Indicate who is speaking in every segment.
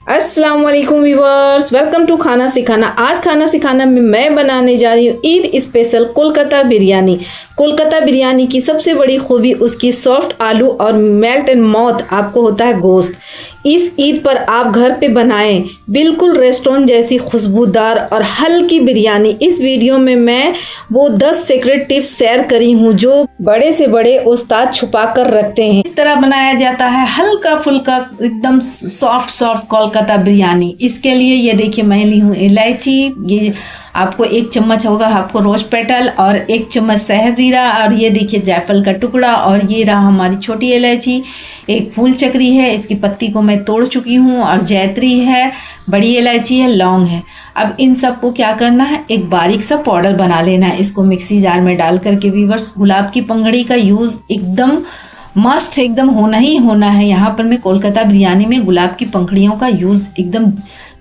Speaker 1: अस्सलाम वालेकुम viewers, welcome to खाना सिखाना। आज खाना सिखाना में मैं बनाने जा रही हूँ ईद स्पेशल कोलकाता बिरयानी। कोलकाता बिरयानी की सबसे बड़ी खूबी उसकी सॉफ्ट आलू और मेल्ट एंड माउथ आपको होता है गोश्त। इस ईद पर आप घर पे बनाएं बिल्कुल रेस्टोरेंट जैसी खुशबूदार और हल्की बिरयानी। इस वीडियो में मैं वो 10 सीक्रेट टिप्स शेयर करी हूँ जो बड़े से बड़े उस्ताद छुपा कर रखते हैं। इस तरह बनाया जाता है हल्का फुल्का एकदम सॉफ्ट कोलकाता बिरयानी। इसके लिए ये देखिए मैं ली हूँ इलायची, ये आपको 1 चम्मच होगा आपको रोज पेटल, और 1 चम्मच सहजीरा, और ये देखिए जायफल का टुकड़ा, और ये रहा हमारी छोटी इलायची, 1 फूल चक्री है, इसकी पत्ती को मैं तोड़ चुकी हूँ, और जैत्री है, बड़ी इलायची है, लौंग है। अब इन सब को क्या करना है, एक बारीक सा पाउडर बना लेना है। इसको मिक्सी जार में डाल करके व्यूअर्स, गुलाब की पंखड़ी का यूज़ एकदम मस्ट एकदम होना ही होना है। यहाँ पर मैं कोलकाता बिरयानी में गुलाब की पंखड़ियों का यूज़ एकदम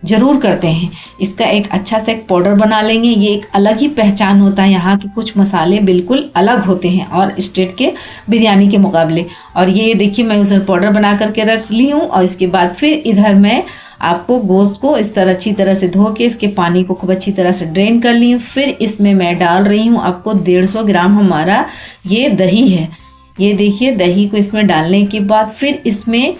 Speaker 1: ज़रूर करते हैं। इसका एक अच्छा सा एक पाउडर बना लेंगे। ये एक अलग ही पहचान होता है, यहाँ के कुछ मसाले बिल्कुल अलग होते हैं और स्टेट के बिरयानी के मुकाबले। और ये देखिए मैं उस पाउडर बना करके रख ली हूँ। और इसके बाद फिर इधर मैं आपको गोश्त को इस तरह अच्छी तरह से धो के इसके पानी को खूब अच्छी तरह से ड्रेन कर ली हूँ। फिर इसमें मैं डाल रही हूँ आपको 150 ग्राम हमारा ये दही है। ये देखिए दही को इसमें डालने के बाद फिर इसमें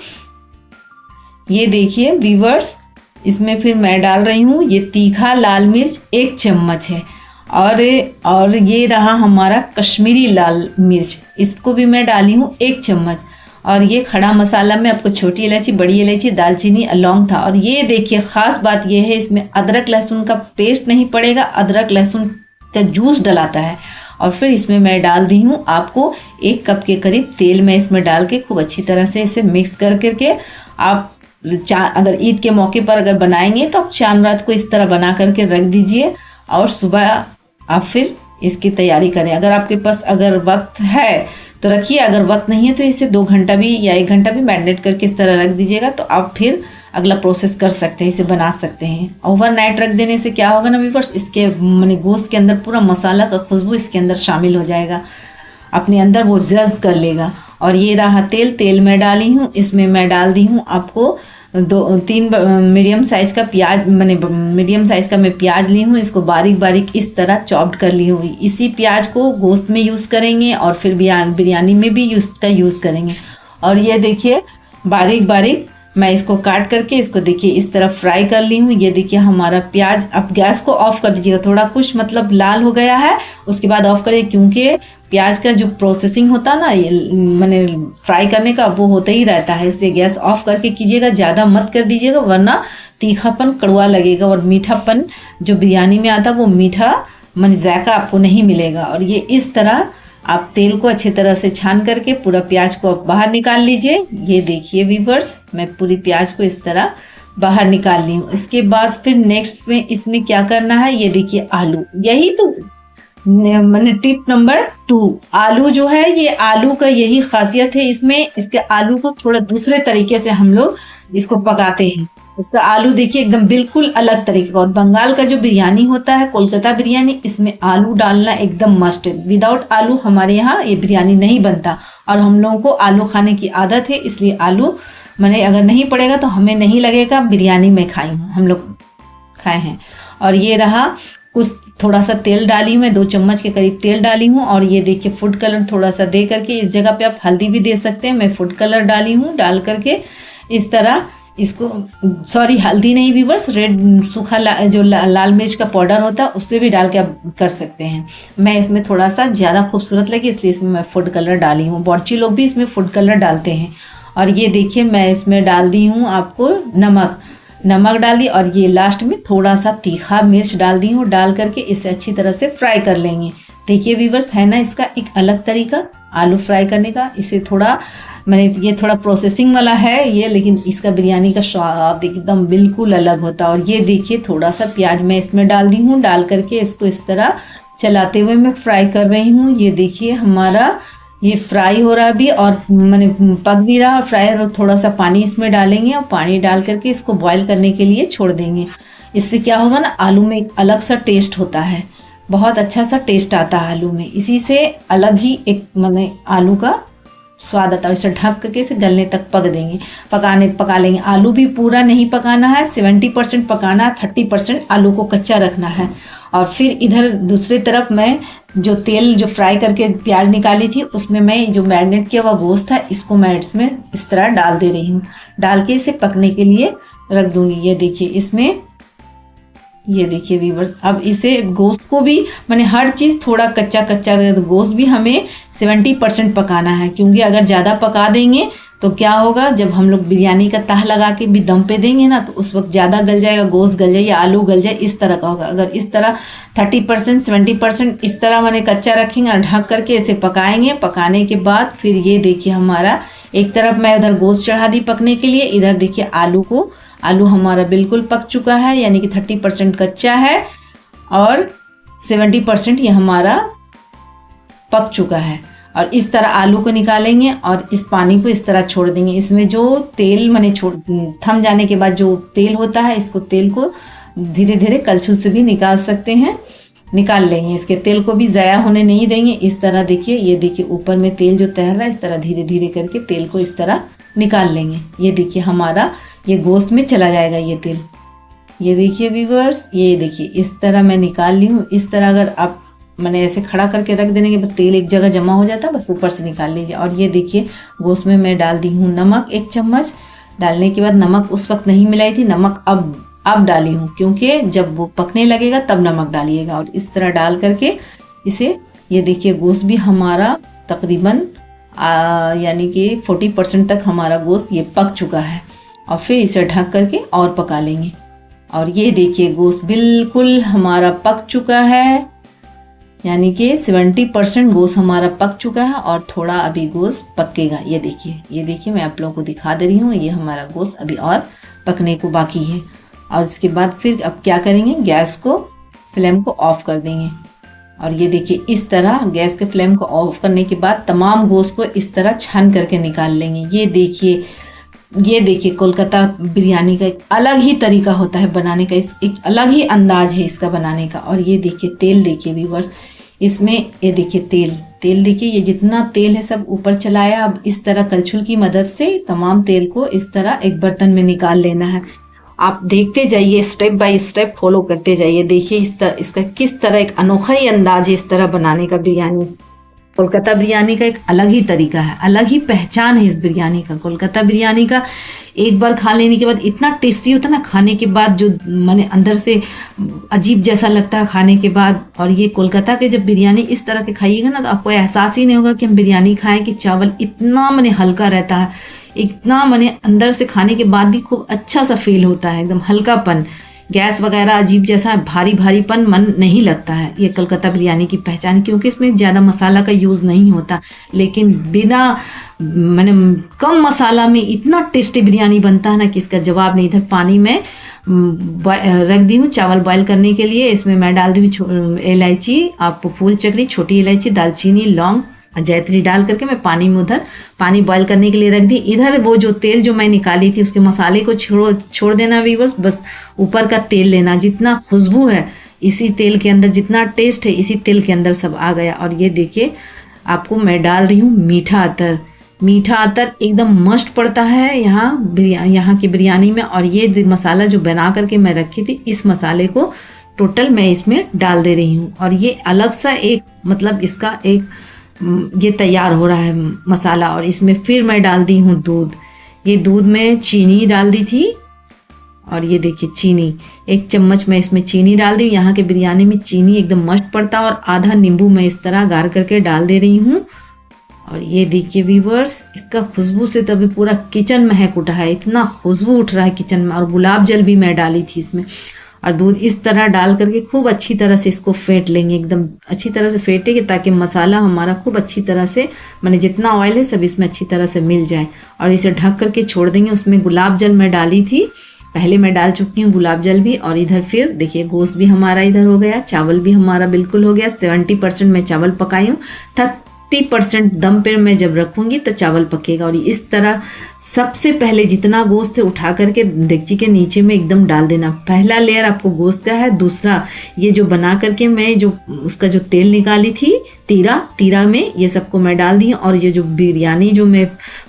Speaker 1: ये देखिए व्यूअर्स, इसमें फिर मैं डाल रही हूँ ये तीखा लाल मिर्च 1 चम्मच है, और ये रहा हमारा कश्मीरी लाल मिर्च, इसको भी मैं डाली हूँ 1 चम्मच। और ये खड़ा मसाला में आपको छोटी इलायची, बड़ी इलायची, दालचीनी, लौंग था। और ये देखिए ख़ास बात ये है, इसमें अदरक लहसुन का पेस्ट नहीं पड़ेगा, अदरक लहसुन का जूस डलाता है। और फिर इसमें मैं डाल दी हूँ आपको 1 कप के करीब तेल में इसमें डाल के खूब अच्छी तरह से इसे मिक्स कर करके आप अगर ईद के मौके पर अगर बनाएंगे तो आप चांद रात को इस तरह बना करके रख दीजिए और सुबह आप फिर इसकी तैयारी करें। अगर आपके पास अगर वक्त है तो रखिए, अगर वक्त नहीं है तो इसे 2 घंटा भी या 1 घंटा भी मैरिनेट करके इस तरह रख दीजिएगा, तो आप फिर अगला प्रोसेस कर सकते हैं, इसे बना सकते हैं। ओवरनाइट रख देने से क्या होगा ना व्यूअर्स, इसके माने गोश्त के अंदर पूरा मसाला का खुशबू इसके अंदर शामिल हो जाएगा, अपने अंदर वो जज्ब कर लेगा। और ये रहा तेल मैं डाली हूँ, इसमें मैं डाल दी हूँ आपको 2-3 मीडियम साइज का प्याज, मैंने मीडियम साइज का मैं प्याज ली हूँ, इसको बारीक बारीक इस तरह चॉप्ड कर ली हूँ। इसी प्याज को गोश्त में यूज़ करेंगे और फिर बिरयानी में भी यूज़ करेंगे। और ये देखिए बारीक बारीक मैं इसको काट करके इसको देखिए इस तरह फ्राई कर ली हूँ। ये देखिए हमारा प्याज, अब गैस को ऑफ कर दीजिएगा, थोड़ा कुछ मतलब लाल हो गया है उसके बाद ऑफ करिए, क्योंकि प्याज का जो प्रोसेसिंग होता है ना, ये मैंने फ्राई करने का, वो होता ही रहता है, इसलिए गैस ऑफ करके कीजिएगा, ज़्यादा मत कर दीजिएगा वरना तीखापन कड़वा लगेगा और मीठापन जो बिरयानी में आता है वो मीठा मन जायका आपको नहीं मिलेगा। और ये इस तरह आप तेल को अच्छी तरह से छान करके पूरा प्याज को आप बाहर निकाल लीजिए। ये देखिए व्यूअर्स, मैं पूरी प्याज को इस तरह बाहर निकाल ली हूँ। इसके बाद फिर नेक्स्ट में इसमें क्या करना है, ये देखिए आलू, यही तो मैंने टिप नंबर 2, आलू जो है, ये आलू का यही खासियत है इसमें, इसके आलू को थोड़ा दूसरे तरीके से हम लोग इसको पकाते हैं। इसका आलू देखिए एकदम बिल्कुल अलग तरीके का। और बंगाल का जो बिरयानी होता है कोलकाता बिरयानी, इसमें आलू डालना एकदम मस्ट है। विदाउट आलू हमारे यहाँ ये बिरयानी नहीं बनता, और हम लोगों को आलू खाने की आदत है, इसलिए आलू मैंने अगर नहीं पड़ेगा तो हमें नहीं लगेगा बिरयानी में खाई हूँ, हम लोग खाए हैं। और ये रहा कुछ थोड़ा सा तेल डाली हूँ मैं, 2 चम्मच के करीब तेल डाली हूँ। और ये देखिए फूड कलर थोड़ा सा दे करके, इस जगह पे आप हल्दी भी दे सकते हैं, मैं फूड कलर डाली हूँ। डाल करके इस तरह इसको, सॉरी हल्दी नहीं व्यूअर्स, रेड सूखा जो लाल मिर्च का पाउडर होता है उससे भी डाल के आप कर सकते हैं। मैं इसमें थोड़ा सा ज़्यादा खूबसूरत लगी इसलिए इसमें मैं फूड कलर डाली हूँ। बॉर्ची लोग भी इसमें फूड कलर डालते हैं। और ये देखिए मैं इसमें डाल दी हूँ आपको नमक डाल दी, और ये लास्ट में थोड़ा सा तीखा मिर्च डाल दी हूँ। डाल करके इसे अच्छी तरह से फ्राई कर लेंगे। देखिए व्यूअर्स, है ना इसका एक अलग तरीका आलू फ्राई करने का। इसे थोड़ा मैंने ये थोड़ा प्रोसेसिंग वाला है ये, लेकिन इसका बिरयानी का स्वाद एकदम बिल्कुल अलग होता है। और ये देखिए थोड़ा सा प्याज मैं इसमें डाल दी हूँ, डाल करके इसको इस तरह चलाते हुए मैं फ्राई कर रही हूँ। ये देखिए हमारा ये फ्राई हो रहा भी और मैंने पक भी रहा फ्राई। और थोड़ा सा पानी इसमें डालेंगे और पानी डाल करके इसको बॉईल करने के लिए छोड़ देंगे। इससे क्या होगा ना, आलू में एक अलग सा टेस्ट होता है, बहुत अच्छा सा टेस्ट आता है आलू में। इसी से अलग ही एक मैंने आलू का स्वाद आता है। और इसे ढक करके इसे गलने तक पका लेंगे। आलू भी पूरा नहीं पकाना है, 70% पकाना है, 30% आलू को कच्चा रखना है। और फिर इधर दूसरी तरफ मैं जो तेल जो फ्राई करके प्याज निकाली थी उसमें मैं जो मैरिनेट किया हुआ गोश्त था इसको मैं इसमें इस तरह डाल दे रही हूँ। डाल के इसे पकने के लिए रख दूंगी। ये देखिए इसमें, ये देखिए व्यूअर्स, अब इसे गोश्त को भी मैंने हर चीज़ थोड़ा कच्चा कच्चा, गोश्त भी हमें 70% पकाना है, क्योंकि अगर ज़्यादा पका देंगे तो क्या होगा, जब हम लोग बिरयानी का ताह लगा के भी दम पे देंगे ना तो उस वक्त ज़्यादा गल जाएगा, गोश्त गल जाए या आलू गल जाए, इस तरह का होगा। अगर इस तरह 30% 70% इस तरह मैंने कच्चा रखेंगे और ढक करके इसे पकाएंगे। पकाने के बाद फिर ये देखिए हमारा एक तरफ मैं उधर गोश्त चढ़ा दी पकने के लिए, इधर देखिए आलू हमारा बिल्कुल पक चुका है, यानी कि 30% कच्चा है और 70% ये हमारा पक चुका है। और इस तरह आलू को निकालेंगे और इस पानी को इस तरह छोड़ देंगे। इसमें जो तेल मैंने थम जाने के बाद जो तेल होता है, इसको तेल को धीरे धीरे कलछुल से भी निकाल सकते हैं, निकाल लेंगे। इसके तेल को भी ज़ाया होने नहीं देंगे। इस तरह देखिए, ये देखिए ऊपर में तेल जो तैर रहा है, इस तरह धीरे धीरे करके तेल को इस तरह निकाल लेंगे। ये देखिए हमारा ये गोश्त में चला जाएगा ये तेल। ये देखिए व्यूअर्स, ये देखिए इस तरह मैं निकाल ली हूँ। इस तरह अगर आप मैंने ऐसे खड़ा करके रख देने के बाद तेल एक जगह जमा हो जाता है, बस ऊपर से निकाल लीजिए। और ये देखिए गोश्त में मैं डाल दी हूँ नमक 1 चम्मच। डालने के बाद नमक उस वक्त नहीं मिलाई थी, नमक अब डाली हूँ, क्योंकि जब वो पकने लगेगा तब नमक डालिएगा। और इस तरह डाल करके इसे, ये देखिए गोश्त भी हमारा तकरीबन यानी कि 40% तक हमारा गोश्त ये पक चुका है। और फिर इसे ढक करके और पका लेंगे। और ये देखिए गोश्त बिल्कुल हमारा पक चुका है, यानी कि 70% गोश्त हमारा पक चुका है और थोड़ा अभी गोश्त पकेगा। ये देखिए मैं आप लोगों को दिखा दे रही हूँ, ये हमारा गोश्त अभी और पकने को बाकी है। और इसके बाद फिर अब क्या करेंगे, गैस को फ्लेम को ऑफ कर देंगे। और ये देखिए इस तरह गैस के फ्लेम को ऑफ करने के बाद तमाम गोश्त को इस तरह छान करके निकाल लेंगे। ये देखिए कोलकाता बिरयानी का एक अलग ही तरीका होता है बनाने का, एक अलग ही अंदाज है इसका बनाने का। और ये देखिए तेल देखिए व्यूअर्स, इसमें ये देखिए तेल देखिए, ये जितना तेल है सब ऊपर चलाया। अब इस तरह कलछुल की मदद से तमाम तेल को इस तरह एक बर्तन में निकाल लेना है। आप देखते जाइए, स्टेप बाय स्टेप फॉलो करते जाइए। देखिए इसका किस तरह एक अनोखा ही अंदाज है इस तरह बनाने का बिरयानी। कोलकाता बिरयानी का एक अलग ही तरीका है, अलग ही पहचान है इस बिरयानी का। कोलकाता बिरयानी का एक बार खा लेने के बाद इतना टेस्टी होता है ना, खाने के बाद जो माने अंदर से अजीब जैसा लगता है खाने के बाद। और ये कोलकाता के जब बिरयानी इस तरह के खाइएगा ना तो आपको एहसास ही नहीं होगा कि हम बिरयानी खाएं, कि चावल इतना माने हल्का रहता है, इतना माने अंदर से खाने के बाद भी खूब अच्छा सा फील होता है, एकदम हल्कापन। गैस वगैरह अजीब जैसा भारीपन मन नहीं लगता है। ये कोलकाता बिरयानी की पहचान, क्योंकि इसमें ज़्यादा मसाला का यूज़ नहीं होता, लेकिन बिना मैंने कम मसाला में इतना टेस्टी बिरयानी बनता है ना कि इसका जवाब नहीं। इधर पानी में रख दी हूँ चावल बॉयल करने के लिए। इसमें मैं डाल दी हूँ इलायची, आप फूल चक्री, छोटी इलायची, दालचीनी, लौंग, जैतरी डाल करके मैं पानी में उधर पानी बॉयल करने के लिए रख दी। इधर वो जो तेल जो मैं निकाली थी उसके मसाले को छोड़ देना व्यूअर्स, बस ऊपर का तेल लेना। जितना खुशबू है इसी तेल के अंदर, जितना टेस्ट है इसी तेल के अंदर सब आ गया। और ये देखिए आपको मैं डाल रही हूँ मीठा अतर। मीठा अतर एकदम मस्ट पड़ता है यहाँ की बिरयानी में। और ये मसाला जो बना करके मैं रखी थी, इस मसाले को टोटल मैं इसमें डाल दे रही हूँ। और ये अलग सा एक मतलब इसका एक ये तैयार हो रहा है मसाला। और इसमें फिर मैं डाल दी हूँ दूध। ये दूध में चीनी डाल दी थी, और ये देखिए चीनी 1 चम्मच मैं इसमें चीनी डाल दी। यहाँ के बिरयानी में चीनी एकदम मस्त पड़ता है। और आधा नींबू मैं इस तरह गार करके डाल दे रही हूँ। और ये देखिए व्यूअर्स, इसका खुशबू से तभी पूरा किचन महक उठा है, इतना खुशबू उठ रहा है किचन में। और गुलाब जल भी मैं डाली थी इसमें। और दूध इस तरह डाल करके खूब अच्छी तरह से इसको फेंट लेंगे, एकदम अच्छी तरह से फेंटेंगे ताकि मसाला हमारा खूब अच्छी तरह से मैंने जितना ऑयल है सब इसमें अच्छी तरह से मिल जाए। और इसे ढक करके छोड़ देंगे। उसमें गुलाब जल मैं डाली थी, पहले मैं डाल चुकी हूँ गुलाब जल भी। और इधर फिर देखिए गोश्त भी हमारा इधर हो गया, चावल भी हमारा बिल्कुल हो गया। 70% मैं चावल पकाई हूँ, 80% दम पर मैं जब रखूँगी तो चावल पकेगा। और इस तरह सबसे पहले जितना गोश्त है उठा करके डेगची के नीचे में एकदम डाल देना। पहला लेयर आपको गोश्त का है, दूसरा ये जो बना करके मैं जो उसका जो तेल निकाली थी तीरा में ये सबको मैं डाल दी। और ये जो बिरयानी जो मैं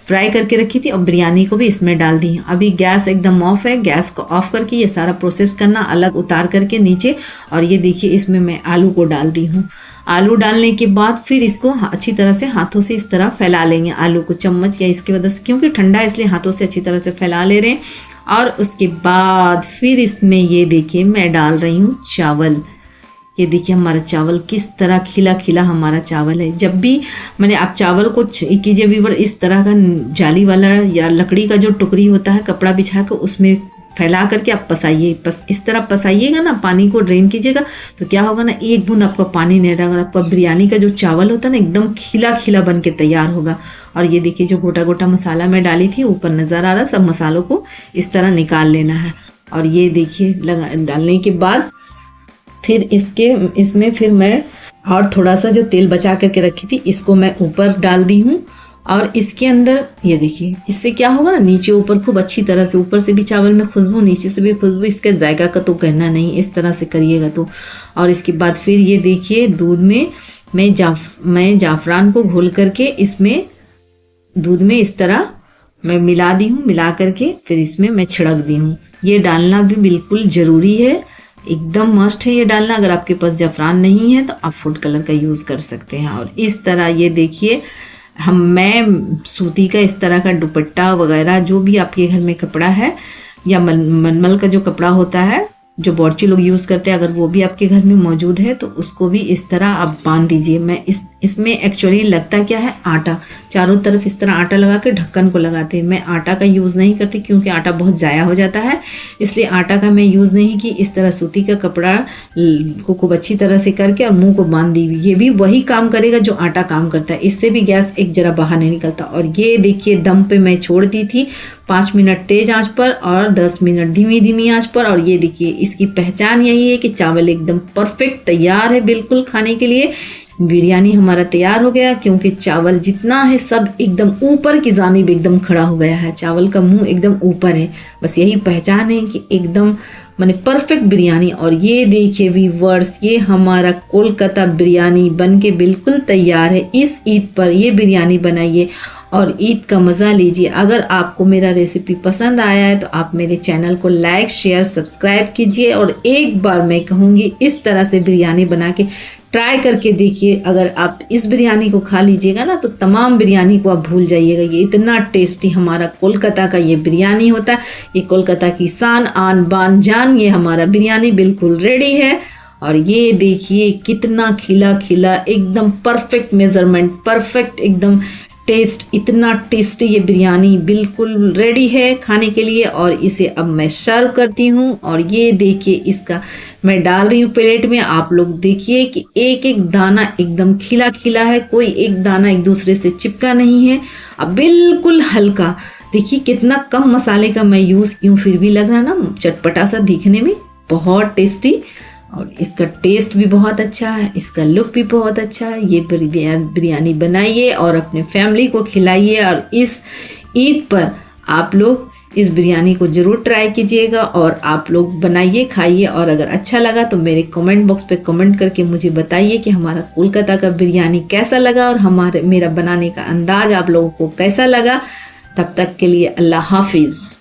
Speaker 1: फ्राई करके रखी थी और बिरयानी को भी इसमें डाल दी। अभी गैस एकदम ऑफ है, गैस को ऑफ करके ये सारा प्रोसेस करना, अलग उतार करके नीचे। और ये देखिए इसमें मैं आलू को डाल दी हूँ। आलू डालने के बाद फिर इसको अच्छी तरह से हाथों से इस तरह फैला लेंगे आलू को चम्मच या इसकी वजह से, क्योंकि ठंडा है इसलिए हाथों से अच्छी तरह से फैला ले रहे हैं। और उसके बाद फिर इसमें ये देखिए मैं डाल रही हूँ चावल। ये देखिए हमारा चावल किस तरह खिला खिला हमारा चावल है। जब भी मैंने आप चावल को कीजिए व्यूअर, इस तरह का जाली वाला या लकड़ी का जो टुकड़ी होता है कपड़ा बिछा कर उसमें फैला करके आप पसाइए। इस तरह पसाइएगा ना, पानी को ड्रेन कीजिएगा तो क्या होगा ना, एक बूंद आपका पानी नहीं रहेगा। आपका बिरयानी का जो चावल होता है ना एकदम खिला खिला बन के तैयार होगा। और ये देखिए जो गोटा गोटा मसाला मैं डाली थी ऊपर नज़र आ रहा, सब मसालों को इस तरह निकाल लेना है। और ये देखिए डालने के बाद फिर इसमें फिर मैं और थोड़ा सा जो तेल बचा करके रखी थी इसको मैं ऊपर डाल दी हूँ। और इसके अंदर ये देखिए इससे क्या होगा ना, नीचे ऊपर खूब अच्छी तरह से, ऊपर से भी चावल में खुशबू, नीचे से भी खुशबू, इसके जायका का तो कहना नहीं, इस तरह से करिएगा तो। और इसके बाद फिर ये देखिए दूध में मैं जाफ़रान को घोल करके इसमें दूध में इस तरह मैं मिला दी हूँ। मिला करके फिर इसमें मैं छिड़क दी हूँ। ये डालना भी बिल्कुल ज़रूरी है, एकदम मस्ट है ये डालना। अगर आपके पास जाफ़रान नहीं है तो आप फूड कलर का यूज़ कर सकते हैं। और इस तरह ये देखिए मैं सूती का इस तरह का दुपट्टा वगैरह जो भी आपके घर में कपड़ा है या मलमल का जो कपड़ा होता है जो बॉर्ची लोग यूज़ करते हैं, अगर वो भी आपके घर में मौजूद है तो उसको भी इस तरह आप बांध दीजिए। मैं इसमें एक्चुअली लगता क्या है, आटा, चारों तरफ इस तरह आटा लगा के ढक्कन को लगाते हैं। मैं आटा का यूज़ नहीं करती क्योंकि आटा बहुत ज़ाया हो जाता है, इसलिए आटा का मैं यूज़ नहीं की। इस तरह सूती का कपड़ा को खूब अच्छी तरह से करके और मुँह को बांध दी। ये भी वही काम करेगा जो आटा काम करता है, इससे भी गैस एक जरा बाहर नहीं निकलता। और ये देखिए दम पे मैं छोड़ दी थी 5 मिनट तेज़ आंच पर और 10 मिनट धीमी आंच पर। और ये देखिए इसकी पहचान यही है कि चावल एकदम परफेक्ट तैयार है बिल्कुल खाने के लिए। बिरयानी हमारा तैयार हो गया क्योंकि चावल जितना है सब एकदम ऊपर की जानिब एकदम खड़ा हो गया है, चावल का मुंह एकदम ऊपर है। बस यही पहचान है कि एकदम माने परफेक्ट बिरयानी। और ये देखिए व्यूअर्स, ये हमारा कोलकाता बिरयानी बन के बिल्कुल तैयार है। इस ईद पर ये बिरयानी बनाइए और ईद का मज़ा लीजिए। अगर आपको मेरा रेसिपी पसंद आया है तो आप मेरे चैनल को लाइक शेयर सब्सक्राइब कीजिए। और एक बार मैं कहूँगी इस तरह से बिरयानी बना के ट्राई करके देखिए। अगर आप इस बिरयानी को खा लीजिएगा ना तो तमाम बिरयानी को आप भूल जाइएगा। ये इतना टेस्टी हमारा कोलकाता का ये बिरयानी होता है। ये कोलकाता की शान आन बान जान, ये हमारा बिरयानी बिल्कुल रेडी है। और ये देखिए कितना खिला खिला, एकदम परफेक्ट मेज़रमेंट, परफेक्ट एकदम टेस्ट, इतना टेस्टी ये बिरयानी बिल्कुल रेडी है खाने के लिए। और इसे अब मैं सर्व करती हूँ। और ये देखिए इसका मैं डाल रही हूँ प्लेट में। आप लोग देखिए कि एक एक दाना एकदम खिला खिला है, कोई एक दाना एक दूसरे से चिपका नहीं है। अब बिल्कुल हल्का, देखिए कितना कम मसाले का मैं यूज़ की हूँ, फिर भी लग रहा ना चटपटा सा दिखने में, बहुत टेस्टी। और इसका टेस्ट भी बहुत अच्छा है, इसका लुक भी बहुत अच्छा है। ये बिरयानी बनाइए और अपने फैमिली को खिलाइए। और इस ईद पर आप लोग इस बिरयानी को ज़रूर ट्राई कीजिएगा और आप लोग बनाइए, खाइए। और अगर अच्छा लगा तो मेरे कमेंट बॉक्स पे कमेंट करके मुझे बताइए कि हमारा कोलकाता का बिरयानी कैसा लगा और मेरा बनाने का अंदाज आप लोगों को कैसा लगा। तब तक के लिए अल्लाह हाफिज़।